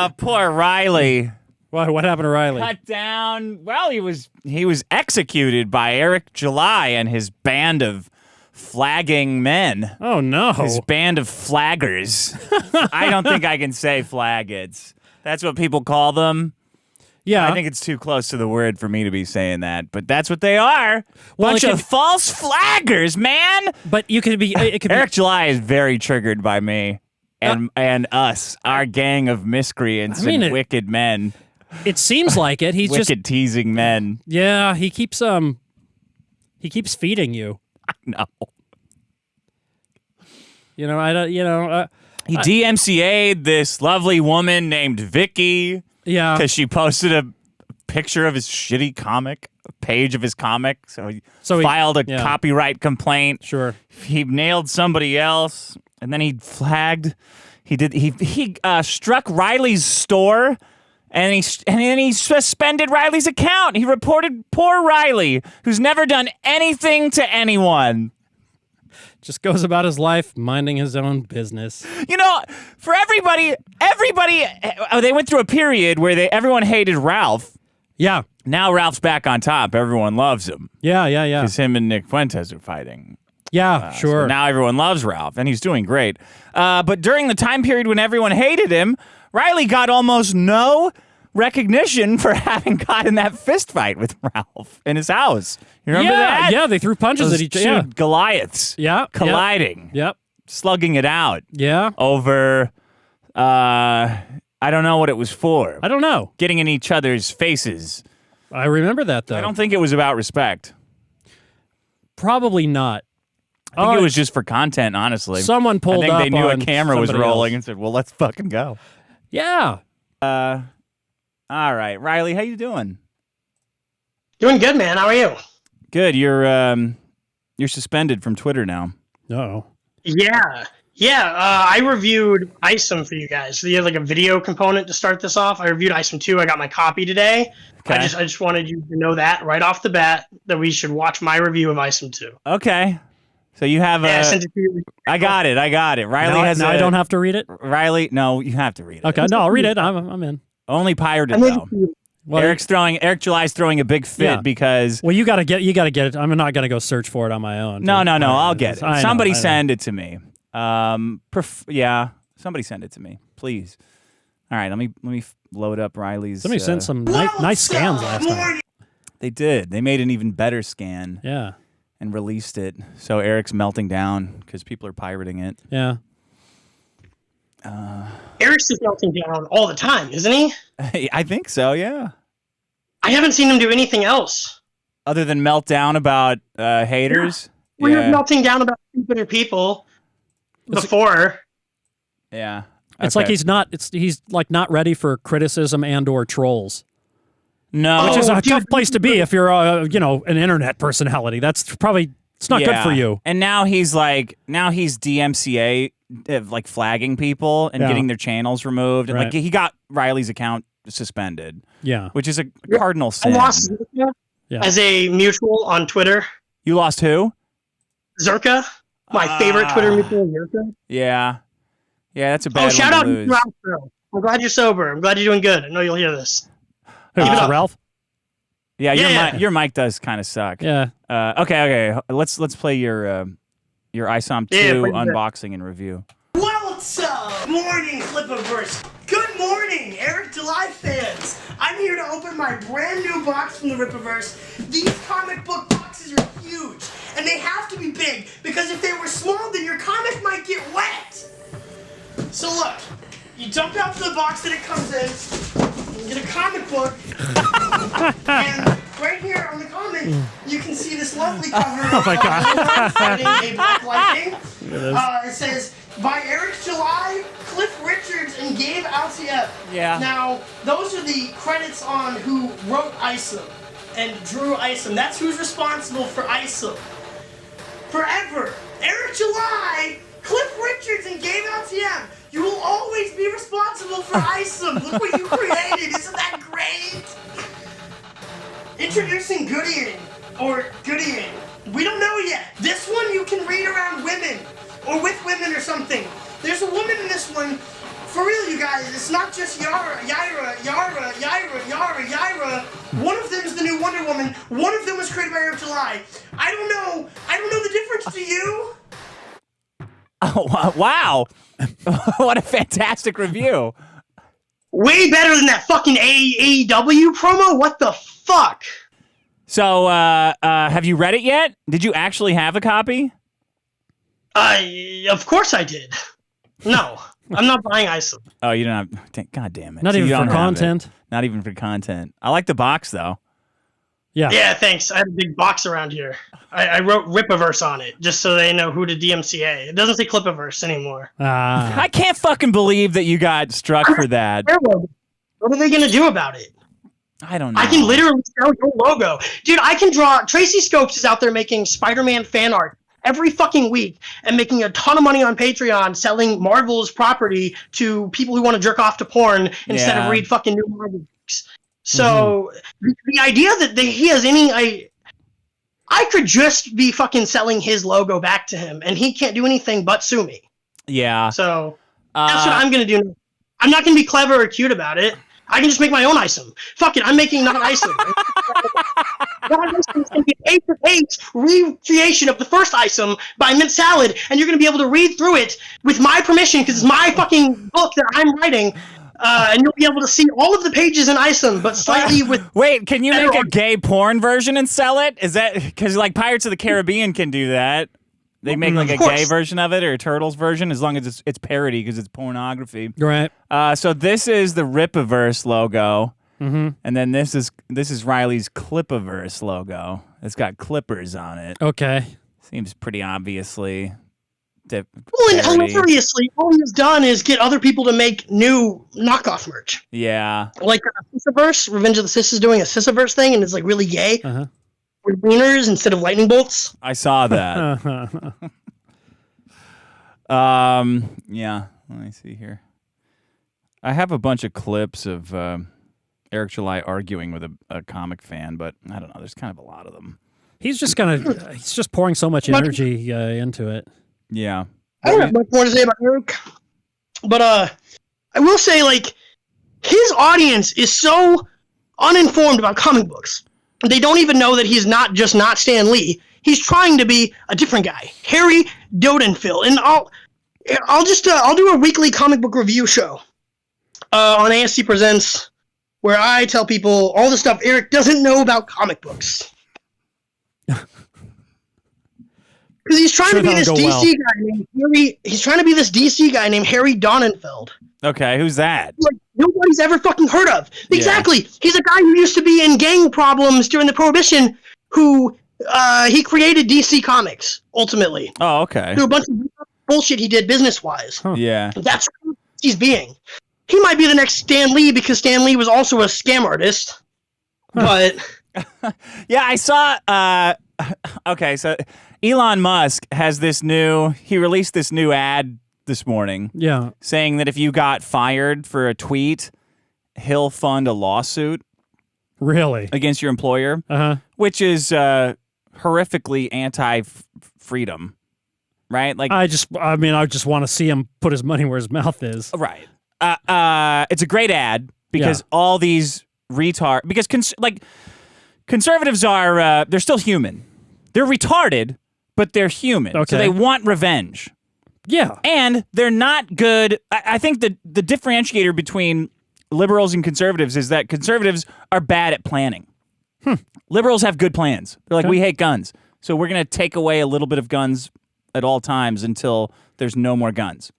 Poor Riley. What happened to Riley? Cut down. Well, he was executed by Eric July and his band of flagging men. Oh, no. His band of flaggers. I don't think I can say flaggots. That's what people call them. Yeah. I think it's too close to the word for me to be saying that, but that's what they are. Well, Bunch of false flaggers, man. But you could be... Eric July is very triggered by me and us, our gang of miscreants and wicked men. It seems like it. He's wicked just teasing men. Yeah, he keeps feeding you. I know. You know, I don't. You know, he DMCA'd this lovely woman named Vicky. Yeah, because she posted a picture of his shitty comic, a page of his comic. So he filed a copyright complaint. Sure, he nailed somebody else, and then he flagged. He struck Riley's store. And then he suspended Riley's account. He reported poor Riley, who's never done anything to anyone. Just goes about his life minding his own business. You know, for everybody, they went through a period where everyone hated Ralph. Yeah. Now Ralph's back on top. Everyone loves him. Yeah. Because him and Nick Fuentes are fighting. Yeah, sure. So now everyone loves Ralph, and he's doing great. But during the time period when everyone hated him, Riley got almost no recognition for having gotten that fist fight with Ralph in his house. You remember that? Yeah, they threw punches at each other. Yeah. Goliaths. Yeah. Colliding. Yep. Slugging it out. Yeah. Over, I don't know what it was for. I don't know. Getting in each other's faces. I remember that, though. I don't think it was about respect. Probably not. I think it was just for content, honestly. Someone pulled up. I think they knew a camera was rolling else. and said, well, let's fucking go. Yeah. All right. Riley, how you doing? Doing good, man. How are you? Good. You're suspended from Twitter now. Uh-oh. Yeah. I reviewed Isom for you guys. So you have like a video component to start this off. I reviewed Isom 2. I got my copy today. Okay. I just wanted you to know that right off the bat that we should watch my review of Isom 2. Okay. So you have I sent it to you. I got it. Riley has I don't have to read it? Riley, no, you have to read it. Okay, no, I'll read it. I'm in. Only pirated though. Well, Eric July's throwing a big fit because you gotta get it. I'm not gonna go search for it on my own. No, I'll get it. Somebody send it to me. Somebody send it to me, please. All right, let me load up Riley's. Somebody sent some nice scans last time. They did. They made an even better scan. Yeah. And released it. So Eric's melting down because people are pirating it. Yeah. Eric's just melting down all the time, isn't he? I think so, yeah. I haven't seen him do anything else. Other than melt down about haters? Yeah. We were melting down about stupider people before. Yeah. It's like he's not not ready for criticism and or trolls. No. Which is a tough place to be if you're an internet personality. It's not good for you. And now he's DMCA like flagging people and getting their channels removed and like he got Riley's account suspended. Yeah. Which is a cardinal sin. I lost Zerka as a mutual on Twitter. You lost who? Zerka. My favorite Twitter mutual, Zerka. Yeah. Yeah, that's a bad one. Shout out to Ralph, bro. I'm glad you're sober. I'm glad you're doing good. I know you'll hear this. Ralph? Yeah, your mic does kind of suck. Yeah. Okay. Let's play your Isom 2 unboxing and review. What's up? Morning, Rippaverse. Good morning, Eric July fans. I'm here to open my brand new box from the Rippaverse. These comic book boxes are huge, and they have to be big because if they were small, then your comic might get wet. So look, you dump out the box that it comes in, you get a comic book, and right here on the comic, you can see this lovely cover. Oh my God. Fighting a Black Lightning. It says, by Eric July, Cliff Richards, and Gabe Alciep. Yeah. Now, those are the credits on who wrote Isom and drew Isom. That's who's responsible for Isom. Forever, Eric July, Cliff Richards, and Gabe Alciep. You will always be responsible for Isom. Look what you created. Isn't that great? Introducing Goodyear, or Goodyear. We don't know yet. This one you can read around women, or with women or something. There's a woman in this one For real, you guys, it's not just Yara. One of them is the new Wonder Woman. One of them was created by Eric July. I don't know the difference. Do you? Oh, wow. What a fantastic review. Way better than that fucking AEW promo? What the fuck? So, have you read it yet? Did you actually have a copy? Of course I did. No, I'm not buying Isom. Oh, you don't have... God damn it. Not So even you for don't have content. it. Not even for content. I like the box, though. Yeah. Yeah, thanks. I have a big box around here. I wrote Rippaverse on it, just so they know who to DMCA. It doesn't say Clippaverse anymore. I can't fucking believe that you got struck for that. What are they going to do about it? I don't know. I can literally sell your logo. Dude, I can draw... Tracy Scopes is out there making Spider-Man fan art every fucking week and making a ton of money on Patreon selling Marvel's property to people who want to jerk off to porn instead of read fucking new Marvel books. So the idea that he has any... I could just be fucking selling his logo back to him, and he can't do anything but sue me. Yeah. So that's what I'm going to do. I'm not going to be clever or cute about it. I can just make my own Isom. Fuck it, I'm making not Isom. Not Isom is going to be an 8-to-8 recreation of the first Isom by Mint Salad, and you're going to be able to read through it with my permission because it's my fucking book that I'm writing. And you'll be able to see all of the pages in Isom, but slightly with... Wait, can you make a gay porn version and sell it? Is that... Because, like, Pirates of the Caribbean can do that. They make, like, a gay version of it or a Turtles version, as long as it's parody because it's pornography. Right. So this is the Rippaverse logo. And then this is Riley's Clippaverse logo. It's got clippers on it. Okay. Seems pretty obviously... Well, and hilariously, all he's done is get other people to make new knockoff merch. Yeah. Like Sissiverse, Revenge of the Sis is doing a Sissiverse thing, and it's like really gay. With wieners instead of lightning bolts. I saw that. Yeah. Let me see here. I have a bunch of clips of Eric July arguing with a comic fan, but I don't know. There's kind of a lot of them. He's just pouring so much energy into it. Yeah. I don't have much more to say about Eric, but I will say, like, his audience is so uninformed about comic books. They don't even know that he's not just not Stan Lee. He's trying to be a different guy, Harry Dodenphil. And I'll do a weekly comic book review show on ASC Presents, where I tell people all the stuff Eric doesn't know about comic books. Because he's trying to be this DC guy named Harry. He's trying to be this DC guy named Harry Donenfeld. Okay, who's that? Like nobody's ever fucking heard of. Exactly. He's a guy who used to be in gang problems during the Prohibition. Who he created DC Comics ultimately. Oh, okay. Through a bunch of bullshit he did business wise. Yeah. That's who he's being. He might be the next Stan Lee because Stan Lee was also a scam artist. But yeah, I saw. Okay, so Elon Musk has he released this new ad this morning. Yeah. Saying that if you got fired for a tweet, he'll fund a lawsuit. Really? Against your employer. Which is horrifically anti-freedom. Right? Like I just want to see him put his money where his mouth is. Right. It's a great ad because all these because conservatives are they're still human. They're retarded, but they're human. Okay. So they want revenge. Yeah. And they're not good. I think the differentiator between liberals and conservatives is that conservatives are bad at planning. Liberals have good plans. They're like, we hate guns. So we're going to take away a little bit of guns at all times until there's no more guns.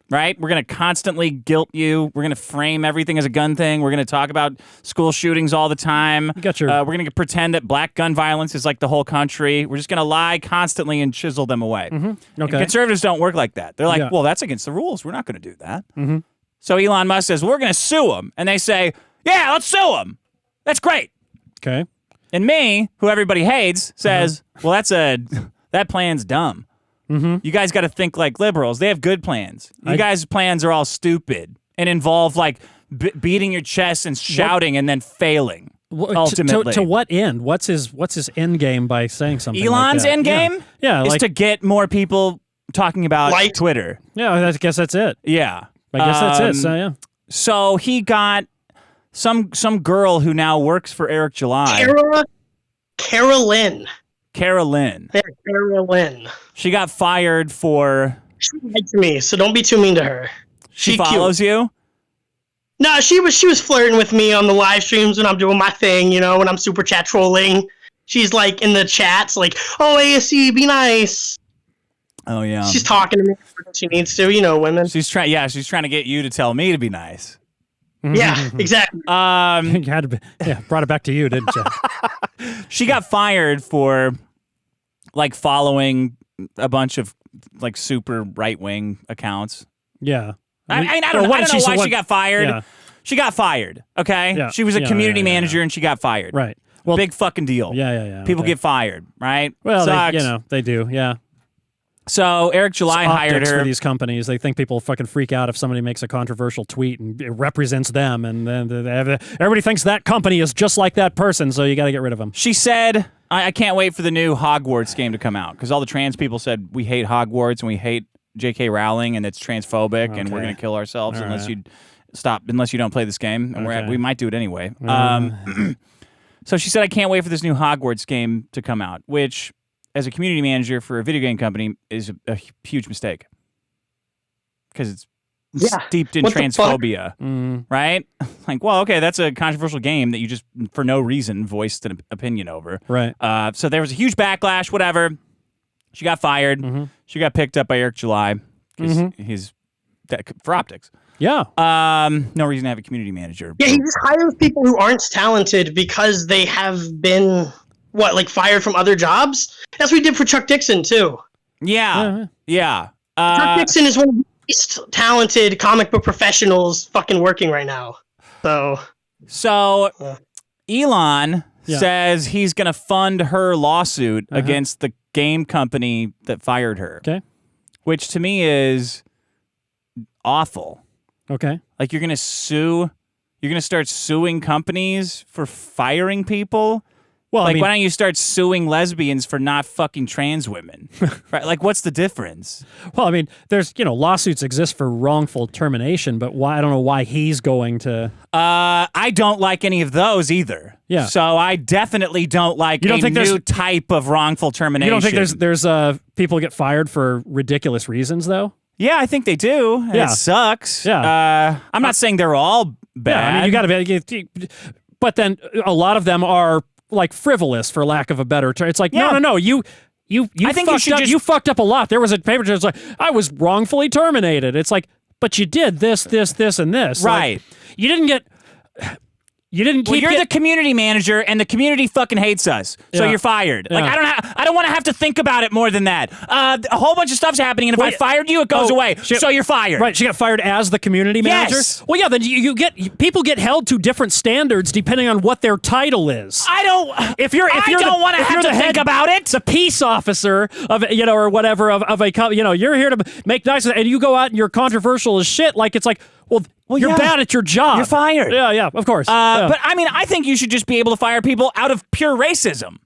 Right? We're going to constantly guilt you. We're going to frame everything as a gun thing. We're going to talk about school shootings all the time. You got your... we're going to pretend that black gun violence is like the whole country. We're just going to lie constantly and chisel them away. Okay. And conservatives don't work like that. They're like, well, that's against the rules. We're not going to do that. So Elon Musk says, we're going to sue them. And they say, yeah, let's sue them. That's great. Okay. And me, who everybody hates, says, well, that plan's dumb. You guys got to think like liberals. They have good plans. You guys' plans are all stupid and involve like beating your chest and shouting and then failing. Ultimately, to what end? What's his end game by saying something? Elon's like that? end game, is to get more people talking about Twitter. Yeah, I guess that's it. Yeah, I guess that's it. So, yeah. So he got some girl who now works for Eric July. Carolyn. Carolyn. Yeah, Carolyn. She got fired for... She likes me, so don't be too mean to her. She follows you? No, she was flirting with me on the live streams when I'm doing my thing, you know, when I'm super chat trolling. She's like in the chats, like, "Oh, ASC, be nice." Oh yeah. She's talking to me when she needs to, you know, women. She's trying to get you to tell me to be nice. Yeah, exactly. You had to be, brought it back to you, didn't you? She got fired for like following a bunch of like super right-wing accounts. Yeah. I don't know why she got fired. Yeah. She got fired, okay? Yeah. She was a community manager and she got fired. Right. Well, big fucking deal. Yeah. People get fired, right? Well, Sucks. they do, yeah. So Eric July hired her. For these companies. They think people fucking freak out if somebody makes a controversial tweet and it represents them, and then everybody thinks that company is just like that person, so you got to get rid of them. She said, I can't wait for the new Hogwarts game to come out, because all the trans people said, we hate Hogwarts and we hate J.K. Rowling and it's transphobic and we're going to kill ourselves unless you don't play this game. And we might do it anyway. So she said, I can't wait for this new Hogwarts game to come out, which, as a community manager for a video game company, is a huge mistake. Because it's steeped in transphobia, right? Like, well, okay, that's a controversial game that you just, for no reason, voiced an opinion over. Right. So there was a huge backlash, whatever. She got fired. She got picked up by Eric July because for optics. Yeah. No reason to have a community manager. Yeah, he just hires people who aren't talented because they have been fired from other jobs. That's what he did for Chuck Dixon too. Yeah. Chuck Dixon is one of the least talented comic book professionals fucking working right now. So Elon says he's going to fund her lawsuit against the game company that fired her. Okay. Which to me is awful. Okay. Like, you're going to start suing companies for firing people? Well, why don't you start suing lesbians for not fucking trans women? Right? Like, what's the difference? Well, there's, lawsuits exist for wrongful termination, but why? I don't know why he's going to. I don't like any of those either. Yeah. So I definitely don't like new type of wrongful termination. You don't think there's people get fired for ridiculous reasons, though? Yeah, I think they do. And it sucks. Yeah. I'm not saying they're all bad. Yeah, you got to be. But then a lot of them are like frivolous, for lack of a better term. It's like, no. You fucked up a lot. There was a paper that's like, I was wrongfully terminated. It's like, but you did this, and this. Right. Like, you didn't keep. Well, you're the community manager, and the community fucking hates us, so you're fired. Yeah. Like, I don't want to have to think about it more than that. A whole bunch of stuff's happening, and if I fired you, it goes away. So you're fired. Right? She got fired as the community manager. Yes. Well, yeah. Then people get held to different standards depending on what their title is. I don't want to have to think about it. The peace officer of or whatever of a you're here to make nice, and you go out and you're controversial as shit. Like, it's like, well, you're bad at your job. You're fired. Yeah, of course. But I think you should just be able to fire people out of pure racism.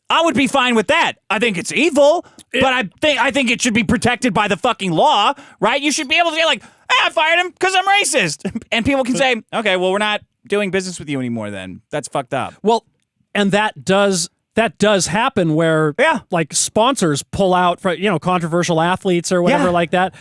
I would be fine with that. I think it's evil, but I think it should be protected by the fucking law, right? You should be able to say, like, I fired him because I'm racist. And people can say, okay, well, we're not doing business with you anymore then. That's fucked up. Well, and that does happen where like sponsors pull out for controversial athletes or whatever like that.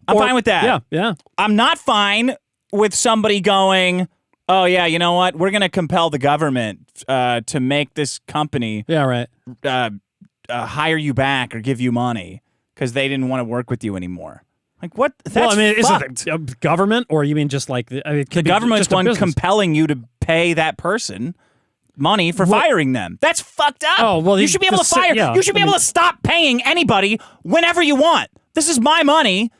I'm fine with that. Yeah. I'm not fine with somebody going, oh, yeah, you know what? We're going to compel the government to make this company hire you back or give you money because they didn't want to work with you anymore. Like, what? That's is it government, or you mean just like... the government's one compelling you to pay that person money for firing them. That's fucked up. Oh, well, you should be able to fire... you should be able to stop paying anybody whenever you want. This is my money.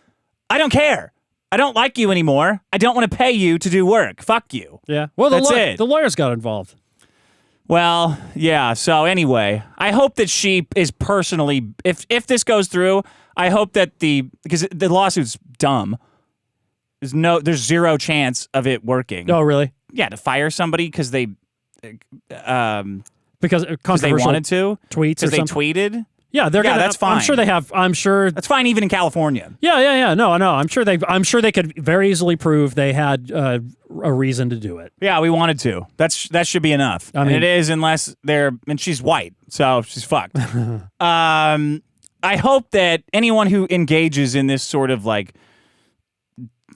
I don't care. I don't like you anymore. I don't want to pay you to do work. Fuck you. Yeah. Well, that's it. The lawyers got involved. Well, yeah. So anyway, I hope that she is personally, if this goes through, I hope that because the lawsuit's dumb. There's zero chance of it working. Oh, really? Yeah, to fire somebody because they because they wanted to tweets or they something? tweeted. Yeah, that's fine. I'm sure they have. I'm sure that's fine, even in California. Yeah. No. I'm sure they could very easily prove they had a reason to do it. Yeah, we wanted to. That should be enough. I mean, it is, unless and she's white, so she's fucked. I hope that anyone who engages in this sort of like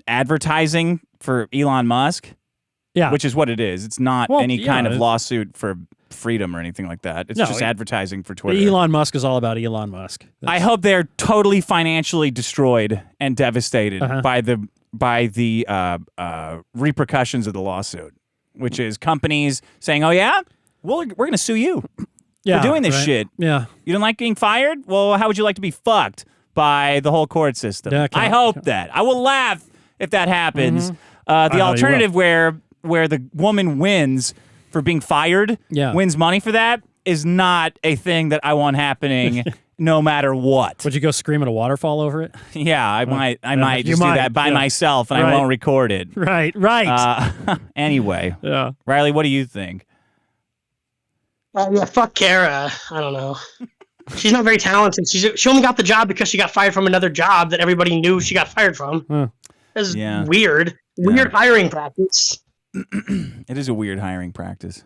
advertising for Elon Musk, which is what it is. It's not any kind of lawsuit for freedom or anything like that. It's just advertising for Twitter. Elon Musk is all about Elon Musk. I hope they're totally financially destroyed and devastated by the repercussions of the lawsuit, which is companies saying, "Oh yeah, we're going to sue you for doing this shit. Yeah, you don't like being fired? Well, how would you like to be fucked by the whole court system?" I hope that. I will laugh if that happens. The alternative where the woman wins for being fired, wins money for that, is not a thing that I want happening no matter what. Would you go scream at a waterfall over it? Yeah, I might just do that by myself, and I won't record it. Right. Anyway, Riley, what do you think? Fuck Kara. I don't know. She's not very talented. She only got the job because she got fired from another job that everybody knew she got fired from. That's weird. Weird hiring practice. It is a weird hiring practice.